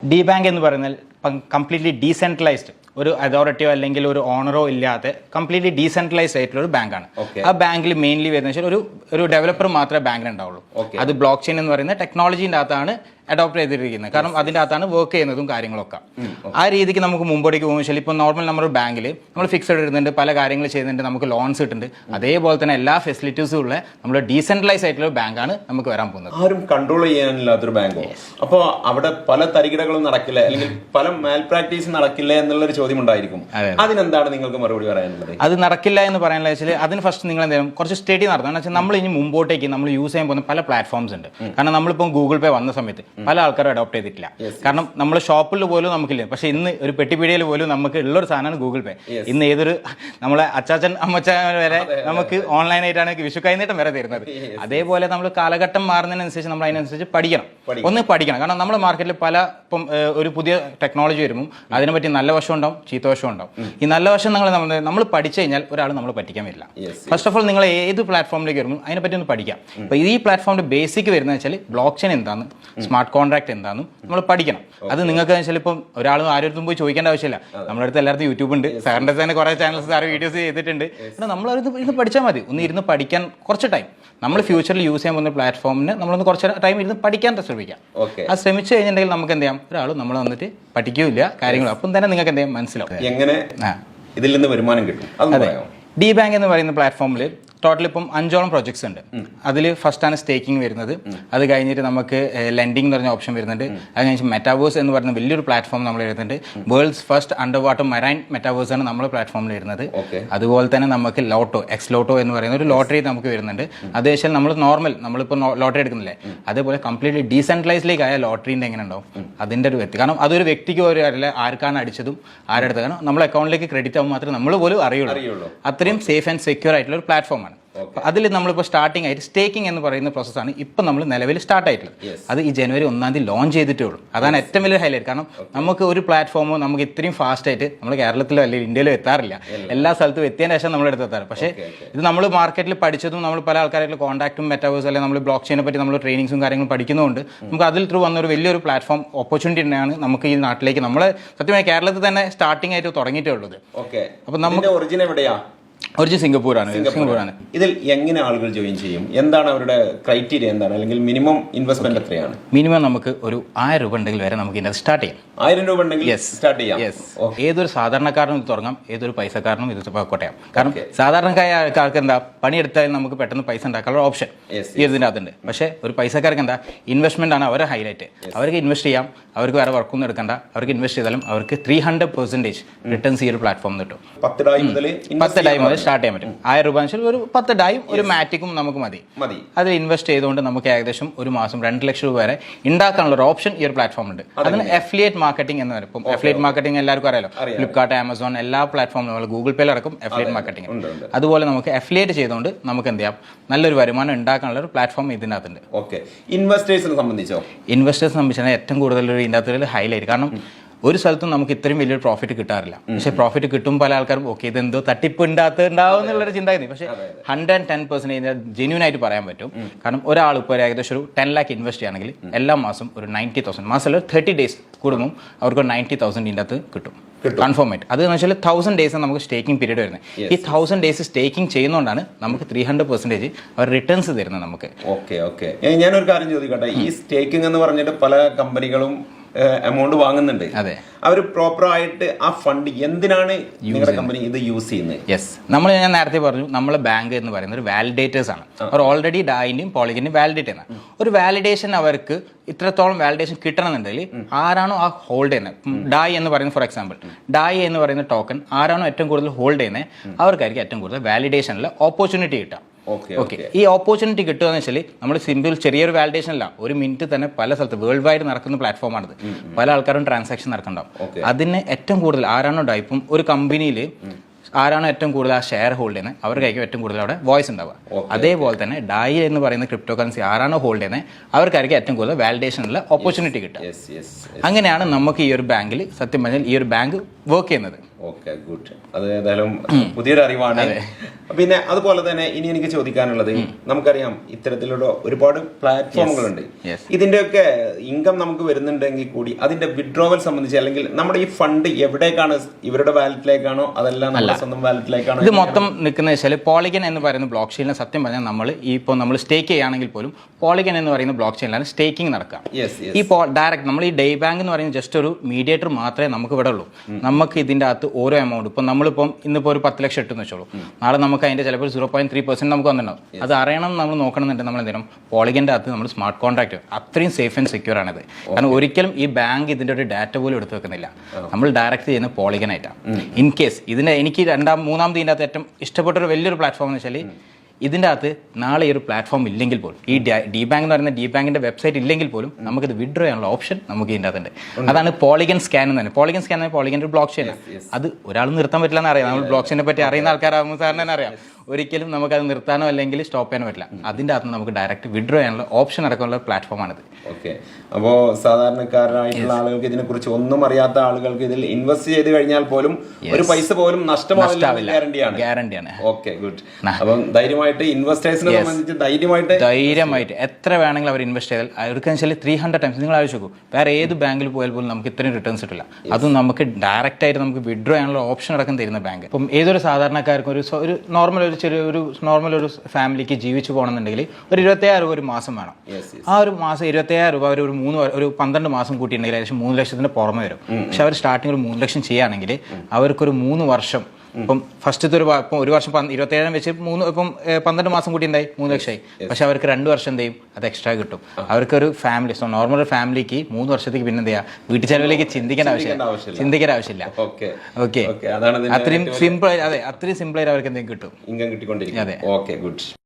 D bank എന്ന് പറയുന്നത് completely decentralised ഒരു അതോറിറ്റിയോ അല്ലെങ്കിൽ ഒരു ഓണറോ ഇല്ലാത്ത കംപ്ലീറ്റ്ലി ഡീസെൻട്രലൈസ്ഡ് ആയിട്ടുള്ള ഒരു ബാങ്കാണ്. ആ ബാങ്കിൽ മെയിൻലി വരുന്ന വെച്ചാൽ ഒരു ഡെവലപ്പർ മാത്രമേ ബാങ്കിൽ ഉണ്ടാവുള്ളൂ. അത് ബ്ലോക്ക് ചെയിൻ എന്ന് പറയുന്ന ടെക്നോളജീൻ്റെ അകത്താണ് അഡോപ്റ്റ് ചെയ്തിരിക്കുന്നത്. കാരണം അതിൻ്റെ അകത്താണ് വർക്ക് ചെയ്യുന്നതും കാര്യങ്ങളൊക്കെ. ആ രീതിക്ക് നമുക്ക് മുമ്പോട്ടേക്ക് പോകുമ്പോൾ വെച്ചാൽ ഇപ്പോൾ നോർമൽ നമ്മുടെ ബാങ്കിൽ നമ്മൾ ഫിക്സഡ് ഇടുന്നുണ്ട്, പല കാര്യങ്ങൾ ചെയ്യുന്നുണ്ട്, നമുക്ക് ലോൺസ് കിട്ടുന്നുണ്ട്. അതേപോലെ തന്നെ എല്ലാ ഫെസിലിറ്റീസും ഉള്ള നമ്മൾ ഡീസെൻട്രലൈസ് ആയിട്ടുള്ള ബാങ്കാണ് നമുക്ക് വരാൻ പോകുന്നത്. ആരും കൺട്രോൾ ചെയ്യാനില്ലാത്തൊരു ബാങ്കോ? അപ്പോൾ അവിടെ പല തരികിടകളും നടക്കില്ല അല്ലെങ്കിൽ പല മാൽ പ്രാക്ടീസ് നടക്കില്ല എന്നുള്ളൊരു ചോദ്യം ഉണ്ടായിരിക്കും. അതിനെന്താണ് നിങ്ങൾക്ക് മറുപടി പറയാനുള്ളത്? അത് നടക്കില്ല എന്ന് പറയാനുള്ള വെച്ചാൽ അതിന് ഫസ്റ്റ് നിങ്ങൾ എന്തെങ്കിലും കുറച്ച് സ്റ്റഡി നടത്തണം. എന്ന് വെച്ചാൽ നമ്മൾ ഇനി മുമ്പോട്ടേക്ക് നമ്മൾ യൂസ് ചെയ്യാൻ പോകുന്ന പല പ്ലാറ്റ്ഫോംസ് ഉണ്ട്. കാരണം നമ്മളിപ്പോൾ ഗൂഗിൾ പേ വന്ന സമയത്ത് പല ആൾക്കാരും അഡോപ്റ്റ് ചെയ്തിട്ടില്ല. കാരണം നമ്മൾ ഷോപ്പിൽ പോലും നമുക്കില്ല. പക്ഷെ ഇന്ന് ഒരു പെട്ടിപ്പീടികയിൽ പോലും നമുക്ക് ഉള്ളൊരു സാധനമാണ് ഗൂഗിൾ പേ. ഇന്ന് ഏതൊരു നമ്മളെ അച്ചാച്ചൻ അമ്മച്ചാൻ വരെ നമുക്ക് ഓൺലൈനായിട്ടാണ് വിഷു കൈനീട്ടം വരെ തരുന്നത്. അതേപോലെ നമ്മൾ കാലഘട്ടം മാറുന്നതിനനുസരിച്ച് നമ്മൾ അതിനനുസരിച്ച് പഠിക്കണം. കാരണം നമ്മുടെ മാർക്കറ്റിൽ പല ഇപ്പം ഒരു പുതിയ ടെക്നോളജി വരുമ്പോൾ അതിനെ പറ്റി നല്ല വശം ഉണ്ടാവും, ചീത്ത വശം ഉണ്ടാവും. ഈ നല്ല വശം നമ്മൾ പഠിച്ചു കഴിഞ്ഞാൽ ഒരാൾ നമ്മൾ പറ്റിക്കാൻ വരില്ല. ഫസ്റ്റ് ഓഫ് ഓൾ നിങ്ങൾ ഏത് പ്ലാറ്റ്ഫോമിലേക്ക് വരുമ്പോൾ അതിനെപ്പറ്റി ഒന്ന് പഠിക്കാം. അപ്പോൾ ഈ പ്ലാറ്റ്ഫോമിന്റെ ബേസിക് വരുന്നത് വെച്ചാൽ ബ്ലോക്ക് ചെയിൻ എന്താണ്, സ്മാർട്ട് കോൺട്രാക്ട് എന്താണെന്നും നമ്മൾ പഠിക്കണം. അത് നിങ്ങൾക്ക് വെച്ചാൽ ഇപ്പം ഒരാളും ആരും പോയി ചോദിക്കേണ്ട ആവശ്യമില്ല. നമ്മുടെ അടുത്ത് എല്ലായിടത്തും യൂട്യൂബ് ഉണ്ട്, സാറിൻ്റെ തന്നെ കുറേ ചാനൽസ് സാറ് വീഡിയോസ് ചെയ്തിട്ടുണ്ട്. നമ്മളത് ഇരുന്ന് പഠിച്ചാൽ മതി. ഒന്ന് ഇരുന്ന് പഠിക്കാൻ കുറച്ച് ടൈം നമ്മൾ ഫ്യൂച്ചറിൽ യൂസ് ചെയ്യാൻ പോകുന്ന പ്ലാറ്റ്ഫോമിന് നമ്മളൊന്ന് കുറച്ച് ടൈം ഇരുന്ന് പഠിക്കാൻ ശ്രമിക്കാം. അത് ശ്രമിച്ചു കഴിഞ്ഞിട്ടുണ്ടെങ്കിൽ നമുക്ക് എന്ത് ചെയ്യാം, ഒരാൾ നമ്മൾ വന്നിട്ട് പഠിക്കില്ല കാര്യങ്ങളും. അപ്പം തന്നെ നിങ്ങൾക്ക് എന്ത് ചെയ്യാം മനസ്സിലാവും എങ്ങനെ ഇതിൽ നിന്ന് വരുമാനം കിട്ടും. അതെ, ഡി ബാങ്ക് എന്ന് പറയുന്ന പ്ലാറ്റ്ഫോമിൽ ടോട്ടൽ ഇപ്പം 5ഓളം പ്രൊജക്ട്സ് ഉണ്ട്. അതിൽ ഫസ്റ്റാണ് സ്റ്റേക്കിംഗ് വരുന്നത്. അത് കഴിഞ്ഞിട്ട് നമുക്ക് ലെൻഡിംഗ് എന്ന് പറഞ്ഞ ഓപ്ഷൻ വരുന്നുണ്ട്. അത് കഴിഞ്ഞിട്ട് മെറ്റാവേഴ്സ് എന്ന് പറയുന്ന വലിയൊരു പ്ലാറ്റ്ഫോം നമ്മൾ വരുന്നുണ്ട്. World's first under water marine metaverse ആണ് നമ്മുടെ പ്ലാറ്റ്ഫോമിൽ വരുന്നത്. അതുപോലെ തന്നെ നമുക്ക് ലോട്ടോ, എക്സ് ലോട്ടോ എന്ന് പറയുന്ന ഒരു ലോട്ടറി നമുക്ക് വരുന്നുണ്ട്. അത് വെച്ചാൽ നമ്മളിപ്പോൾ ലോട്ടറി എടുക്കുന്നില്ലേ, അതേപോലെ കംപ്ലീറ്റ്ലി ഡീസെൻട്രലൈസ്ഡിലേക്ക് ആയ ലോട്ടറിൻ്റെ എങ്ങനെ ഉണ്ടാവും അതിൻ്റെ ഒരു വ്യക്തി. കാരണം അതൊരു വ്യക്തിക്ക് ഒരു അറിയില്ല ആർക്കാണ് അടിച്ചതും ആരെടുത്തത്. കാരണം നമ്മുടെ അക്കൗണ്ടിലേക്ക് ക്രെഡിറ്റ് ആകുമ്പോൾ മാത്രമേ നമ്മൾ പോലും അറിയുള്ളൂ. അത്രയും സേഫ് ആൻഡ് സെക്യൂർ ആയിട്ടുള്ള ഒരു പ്ലാറ്റ്ഫോമാണ്. അതിൽ നമ്മളിപ്പോൾ സ്റ്റാർട്ടിംഗ് ആയിട്ട് സ്റ്റേക്കിംഗ് എന്ന് പറയുന്ന പ്രോസസ്സാണ് ഇപ്പം നമ്മൾ നിലവിൽ സ്റ്റാർട്ട് ആയിട്ടുള്ളത്. അത് ഈ ജനുവരി 1 ലോഞ്ച് ചെയ്തിട്ടേ ഉള്ളൂ. അതാണ് ഏറ്റവും വലിയ ഹൈലൈറ്റ്. കാരണം നമുക്ക് ഒരു പ്ലാറ്റ്ഫോമോ നമുക്ക് ഇത്രയും ഫാസ്റ്റ് ആയിട്ട് നമ്മൾ കേരളത്തിലോ അല്ലെങ്കിൽ ഇന്ത്യയിലോ എത്താറില്ല. എല്ലാ സ്ഥലത്തും എത്തിയതിന് ശേഷം നമ്മൾ എടുത്തെത്താറ്. പക്ഷേ ഇത് നമ്മൾ മാർക്കറ്റിൽ പഠിച്ചതും നമ്മൾ പല ആൾക്കാരായിട്ടുള്ള കോൺടാക്റ്റും മെറ്റാവേഴ്സ് അല്ലെങ്കിൽ നമ്മൾ ബ്ലോക്ക് ചെയിനെ പറ്റി നമ്മൾ ട്രെയിനിങ്സും കാര്യങ്ങളും പഠിക്കുന്നതുകൊണ്ട് നമുക്ക് അതിൽ ത്രൂ വന്നൊരു വലിയൊരു പ്ലാറ്റ്ഫോം ഓപ്പർച്യൂണിറ്റി തന്നെയാണ് നമുക്ക് ഈ നാട്ടിലേക്ക് നമ്മൾ സത്യമായി കേരളത്തിൽ തന്നെ സ്റ്റാർട്ടിംഗ് ആയിട്ട് തുടങ്ങിയിട്ടേ ഉള്ളത്. അപ്പം നമുക്ക് ഒറിജിൻ എവിടെയാ? ഒറിജിൻ സിംഗപ്പൂരാണ്. ഇതിൽ എങ്ങനെ ആളുകൾ ജോയിൻ ചെയ്യും? എന്താണ് അവരുടെ ക്രൈറ്റീരിയ? എന്താണ് അല്ലെങ്കിൽ മിനിമം ഇൻവെസ്റ്റ്മെന്റ് എത്രയാണ്? മിനിമം നമുക്ക് ഒരു 1000 രൂപ ഉണ്ടെങ്കിൽ വരെ നമുക്ക് ഇതിനകത്ത് സ്റ്റാർട്ട് ചെയ്യാം. 1000 രൂപ ഉണ്ടെങ്കിൽ സ്റ്റാർട്ട് ചെയ്യാം. ഏതൊരു സാധാരണക്കാരനും ഇത് തുടങ്ങാം, ഏതൊരു പൈസക്കാരനും ഇത് കോട്ടയാം. കാരണം സാധാരണക്കാരായ ആൾക്കാർക്ക് എന്താ പണിയെടുത്താൽ നമുക്ക് പെട്ടെന്ന് പൈസ ഉണ്ടാക്കാനുള്ള ഓപ്ഷൻ ഇതിൻ്റെ അകത്തുണ്ട്. പക്ഷേ ഒരു പൈസക്കാർക്ക് എന്താ ഇൻവെസ്റ്റ്മെന്റ് ആണ് അവരുടെ ഹൈലൈറ്റ്. അവർക്ക് ഇൻവെസ്റ്റ് ചെയ്യാം, അവർക്ക് വേറെ വർക്കൊന്നും എടുക്കണ്ട. അവർക്ക് ഇൻവെസ്റ്റ് ചെയ്താലും അവർക്ക് 300% റിട്ടേൺസ് ഈ ഒരു പ്ലാറ്റ്ഫോം കിട്ടും. 10 ഡായി മുതൽ സ്റ്റാർട്ട് ചെയ്യാൻ പറ്റും. 1000 രൂപ വെച്ചാൽ ഒരു 10 ഡായും ഒരു മാറ്റിക്കും നമുക്ക് മതി. അത് ഇൻവെസ്റ്റ് ചെയ്തുകൊണ്ട് നമുക്ക് ഏകദേശം ഒരു മാസം 2 ലക്ഷം രൂപ വരെ ഉണ്ടാക്കാനുള്ള ഒരു ഓപ്ഷൻ ഈ ഒരു പ്ലാറ്റ്ഫോം ഉണ്ട്. അതിന് അഫിലിയേറ്റ് മാർക്കറ്റിംഗ് എന്ന് പറയും. ഇപ്പം അഫിലിയേറ്റ് മാർക്കറ്റിംഗ് എല്ലാവർക്കും അറിയാലോ. ഫ്ലിപ്കാർട്ട്, ആമസോൺ എല്ലാ പ്ലാറ്റ്ഫോമിലും ഗൂഗിൾ പേയിൽ അടക്കം അഫിലിയേറ്റ് മാർക്കറ്റിംഗ്. അതുപോലെ നമുക്ക് അഫിലിയേറ്റ് ചെയ്തുകൊണ്ട് നമുക്ക് എന്ത് ചെയ്യാം, നല്ലൊരു വരുമാനം ഉണ്ടാക്കാനുള്ള ഒരു പ്ലാറ്റ്ഫോം ഇതിനകത്തുണ്ട്. ഇൻവെസ്റ്റേഴ്സിനെ സംബന്ധിച്ചോ? ഇൻവെസ്റ്റേഴ്സിനെ സംബന്ധിച്ചാൽ ഏറ്റവും കൂടുതൽ ഇതിനകത്ത് ഹൈലൈറ്റ്. കാരണം ഒരു സ്ഥലത്തും നമുക്ക് ഇത്രയും വലിയൊരു പ്രോഫിറ്റ് കിട്ടാറില്ല. പക്ഷേ പ്രോഫിറ്റ് കിട്ടും പല ആൾക്കാരും ഓക്കെ ഇതെന്തോ തട്ടിപ്പ് ഉണ്ടാവും എന്നുള്ളൊരു ചിന്താഗതി. പക്ഷേ 110% ജെന്യൂൻ ആയിട്ട് പറയാൻ പറ്റും. കാരണം ഒരാൾ ഇപ്പോൾ ഏകദേശം ഒരു 10 lakh ഇൻവെസ്റ്റ് ചെയ്യുകയാണെങ്കിൽ എല്ലാ മാസം ഒരു 90,000 മാസമല്ല 30 days കൂടുമ്പോൾ അവർക്ക് 90,000 ഇതിൻ്റെ അകത്ത് കിട്ടും കൺഫേം ആയിട്ട്. അത് എന്ന് വെച്ചാൽ 1000 days നമുക്ക് സ്റ്റേക്കിംഗ് പീരീഡ് വരുന്നത്. ഈ 1000 days സ്റ്റേക്കിംഗ് ചെയ്യുന്നതുകൊണ്ടാണ് നമുക്ക് 300% അവർ റിട്ടേൺസ് തരുന്നത് നമുക്ക്. ഞാനൊരു കാര്യം ചോദിക്കട്ടെ, ഈ സ്റ്റേക്കിംഗ് എന്ന് പറഞ്ഞിട്ട് പല കമ്പനികളും എമൗണ്ട് വാങ്ങുന്നുണ്ട്. അതെ, അവർ പ്രോപ്പർ ആയിട്ട് ആ ഫണ്ട് എന്തിനാണ് നിങ്ങളുടെ കമ്പനി ഇത് യൂസ് ചെയ്യുന്നത്? ഞാൻ നേരത്തെ പറഞ്ഞു നമ്മളെ ബാങ്ക് എന്ന് പറയുന്നത് ഒരു വാലിഡേറ്റേഴ്സ് ആണ്. അവർ ഓൾറെഡി ഡായിന്റെയും പോളിഗിന്റെയും വാലിഡേറ്റ് ചെയ്യുന്നത്. ഒരു വാലിഡേഷൻ അവർക്ക് ഇത്രത്തോളം വാലിഡേഷൻ കിട്ടണമെന്നുണ്ടെങ്കിൽ ആരാണോ ആ ഹോൾഡ് ചെയ്യുന്നത്, ഡായി എന്ന് പറയുന്നത് ഫോർ എക്സാമ്പിൾ ഡായി എന്ന് പറയുന്ന ടോക്കൺ ആരാണോ ഏറ്റവും കൂടുതൽ ഹോൾഡ് ചെയ്യുന്നത് അവർക്കായിരിക്കും ഏറ്റവും കൂടുതൽ വാലിഡേഷനിൽ ഓപ്പർച്യൂണിറ്റി കിട്ടുക. ഈ ഓപ്പർച്യൂണിറ്റി കിട്ടുക എന്ന് വെച്ചാൽ നമ്മൾ സിമ്പിൾ ചെറിയൊരു വാലിഡേഷൻ അല്ല, ഒരു മിനിറ്റ് തന്നെ പല സ്ഥലത്ത് വേൾഡ് വൈഡ് നടക്കുന്ന പ്ലാറ്റ്ഫോമാണിത്. പല ആൾക്കാരും ട്രാൻസാക്ഷൻ നടക്കുന്നുണ്ടാവും. അതിന് ഏറ്റവും കൂടുതൽ ആരാണോ ഇപ്പം ഒരു കമ്പനിയിൽ ആരാണോ ഏറ്റവും കൂടുതൽ ആ ഷെയർ ഹോൾഡ് ചെയ്യുന്നത് അവർക്കായിരിക്കും ഏറ്റവും കൂടുതൽ അവിടെ വോയിസ് ഉണ്ടാവുക. അതേപോലെ തന്നെ ഡായി എന്ന് പറയുന്ന ക്രിപ്റ്റോ കറൻസി ആരാണോ ഹോൾഡ് ചെയ്യുന്നത് അവർക്കായിരിക്കും ഏറ്റവും കൂടുതൽ വാലിഡേഷനുള്ള ഓപ്പർച്യൂണിറ്റി കിട്ടുക. അങ്ങനെയാണ് നമുക്ക് ഈ ഒരു ബാങ്കിൽ സത്യം പറഞ്ഞാൽ ഈ ഒരു ബാങ്ക് വർക്ക് ചെയ്യുന്നത്. Okay good. അത് ഏതായാലും പുതിയൊരു അറിവാണ്. പിന്നെ അതുപോലെ തന്നെ ഇനി എനിക്ക് ചോദിക്കാനുള്ളത്, നമുക്കറിയാം ഇത്തരത്തിലുള്ള ഒരുപാട് പ്ലാറ്റ്ഫോമുകളുണ്ട്. ഇതിന്റെയൊക്കെ ഇൻകം നമുക്ക് വരുന്നുണ്ടെങ്കിൽ കൂടി അതിന്റെ വിഡ്രോവൽ സംബന്ധിച്ച്, അല്ലെങ്കിൽ നമ്മുടെ ഈ ഫണ്ട് എവിടേക്കാണ്, ഇവരുടെ വാലറ്റിലേക്കാണോ അതല്ല നമ്മുടെ സ്വന്തം വാലറ്റിലേക്കാണോ? ഇത് മൊത്തം നിൽക്കുന്ന വെച്ചാൽ പോളിഗൺ എന്ന് പറയുന്ന ബ്ലോക്ക് ചെയിനിൽ സത്യം പറഞ്ഞാൽ നമ്മൾ സ്റ്റേക്ക് ചെയ്യുകയാണെങ്കിൽ പോലും പോളിഗൺ എന്ന് പറയുന്ന ബ്ലോക്ക് ചെയിനിലാണ് സ്റ്റേക്കിംഗ് നടക്കുക. ഈ ഡയറക്റ്റ് നമ്മൾ ഈ ഡേ ബാങ്ക് എന്ന് പറയുന്നത് ജസ്റ്റ് ഒരു മീഡിയേറ്റർ മാത്രമേ നമുക്ക് ഇവിടെ ഉള്ളൂ. നമുക്ക് ഇതിൻ്റെ അകത്ത് ഓരോ എമൗണ്ട്, ഇപ്പം നമ്മളിപ്പം ഇന്നിപ്പോൾ ഒരു 10 ലക്ഷം ഇട്ടെന്ന് വെച്ചോളൂ, നാളെ നമുക്ക് അതിൻ്റെ ചിലപ്പോൾ 0.3% നമുക്ക് വന്നിട്ടുണ്ടാവും. അത് അറിയണം, നമ്മൾ നോക്കണമെന്നുണ്ടെങ്കിൽ നമ്മൾ എന്തെങ്കിലും പോളിഗൻ്റെ അകത്ത് നമ്മൾ സ്മാർട്ട് കോൺട്രാക്ട്, അത്രയും സേഫ് ആൻഡ് സെക്യൂർ ആണിത്. കാരണം ഒരിക്കലും ഈ ബാങ്ക് ഇതിൻ്റെ ഒരു ഡാറ്റ പോലും എടുത്തു വെക്കുന്നില്ല. നമ്മൾ ഡയറക്റ്റ് ചെയ്യുന്ന പോളിഗൺ ആയിട്ടാണ്. ഇൻ കേസ് എനിക്ക് മൂന്നാമത് ഇതിൻ്റെ അകത്ത് ഏറ്റവും ഇഷ്ടപ്പെട്ട ഒരു വലിയൊരു പ്ലാറ്റ്ഫോം എന്ന് വെച്ചാൽ, ഇതിൻ്റെ അകത്ത് നാളെ ഈ ഒരു പ്ലാറ്റ്ഫോം ഇല്ലെങ്കിൽ പോലും, ഈ ഡി ബാങ്ക് എന്ന് പറയുന്ന ഡി ബാങ്കിന്റെ വെബ്സൈറ്റ് ഇല്ലെങ്കിൽ പോലും നമുക്കിത് വിഡ്രോ ചെയ്യാനുള്ള ഓപ്ഷൻ നമുക്ക് ഇതിൻ്റെ അകത്തുണ്ട്. അതാണ് പോളിഗൺ സ്കാൻ എന്ന് തന്നെ. പോളിഗൺ സ്കാൻ പോളിഗൻ്റെ ഒരു ബ്ലോക്ക് ചെയിൻ. അത് ഒരാൾ നിർത്താൻ പറ്റില്ല എന്ന് അറിയാം. നമ്മൾ ബ്ലോക്ക് ചെയിനെ പറ്റി അറിയുന്ന ആൾക്കാരാകുമ്പോൾ സാറിന് തന്നെ അറിയാം. ഒരിക്കലും നമുക്കത് നിർത്താനോ അല്ലെങ്കിൽ സ്റ്റോപ്പ് ചെയ്യാനോ പറ്റില്ല. അതിൻ്റെ അകത്ത് നമുക്ക് ഡയറക്റ്റ് വിഡ്രോ ചെയ്യാനുള്ള ഓപ്ഷൻ അടക്കമുള്ള പ്ലാറ്റ്ഫോമാണിത്. ഓക്കെ. അപ്പോൾ സാധാരണക്കാരായിട്ടുള്ള ആളുകൾക്ക്, ഇതിനെക്കുറിച്ച് ഒന്നും അറിയാത്ത ആളുകൾക്ക് ഇതിൽ ഇൻവെസ്റ്റ് ചെയ്ത് കഴിഞ്ഞാൽ പോലും ഒരു പൈസ പോലും നഷ്ടമാവില്ല, ഗ്യാരണ്ടിയാണ്. Okay, good. അപ്പം ധൈര്യമായിട്ട് ഇൻവെസ്റ്റേഴ്സിനെ സംബന്ധിച്ച് ധൈര്യമായിട്ട് എത്ര വേണമെങ്കിലും അവർ ഇൻവെസ്റ്റ് ചെയ്താൽ അവർക്ക് 300 ടൈംസ് നിങ്ങൾ ആലോചിച്ച് നോക്കൂ. വേറെ ഏത് ബാങ്കിൽ പോയാൽ പോലും നമുക്ക് ഇത്രയും റിട്ടേൺസ് കിട്ടില്ല. അതും നമുക്ക് ഡയറക്റ്റ് ആയിട്ട് നമുക്ക് വിഡ്രോ ചെയ്യാനുള്ള ഓപ്ഷൻ അടക്കം തരുന്ന ബാങ്ക്. ഇപ്പം ഏതൊരു സാധാരണക്കാർക്കും ഒരു നോർമൽ ഒരു ഫാമിലിക്ക് ജീവിച്ചു പോകണമെന്നുണ്ടെങ്കിൽ ഒരു 27,000 രൂപ ഒരു മാസം വേണം. ആ ഒരു മാസം 27,000 രൂപ ഒരു 12 മാസം കൂട്ടിയിട്ടുണ്ടെങ്കിൽ ഏകദേശം 3 ലക്ഷത്തിന് പുറമെ വരും. പക്ഷെ അവർ സ്റ്റാർട്ടിങ് ഒരു 3 ലക്ഷം ചെയ്യുകയാണെങ്കിൽ അവർക്കൊരു 3 വർഷം, ഇപ്പം ഫസ്റ്റത്തെ ഒരു വർഷം 27,000 വെച്ച് 12 മാസം കൂട്ടി ഉണ്ടായി 3 ലക്ഷമായി. പക്ഷെ അവർക്ക് 2 വർഷം എന്ത് ചെയ്യും, അത് എക്സ്ട്രാ കിട്ടും. അവർക്കൊരു ഫാമിലി, നോർമൽ ഒരു ഫാമിലിക്ക് 3 വർഷത്തേക്ക് പിന്നെ എന്ത് ചെയ്യുക, വീട്ടു ചെലവിലേക്ക് ചിന്തിക്കേണ്ട ആവശ്യമില്ല. ഓക്കെ, അത്രയും സിമ്പിൾ ആയിട്ട് അവർക്ക് എന്തെങ്കിലും കിട്ടും, ഇൻകം കിട്ടിക്കൊണ്ടിരിക്കും. അതെ, ഓക്കെ, ഗുഡ്.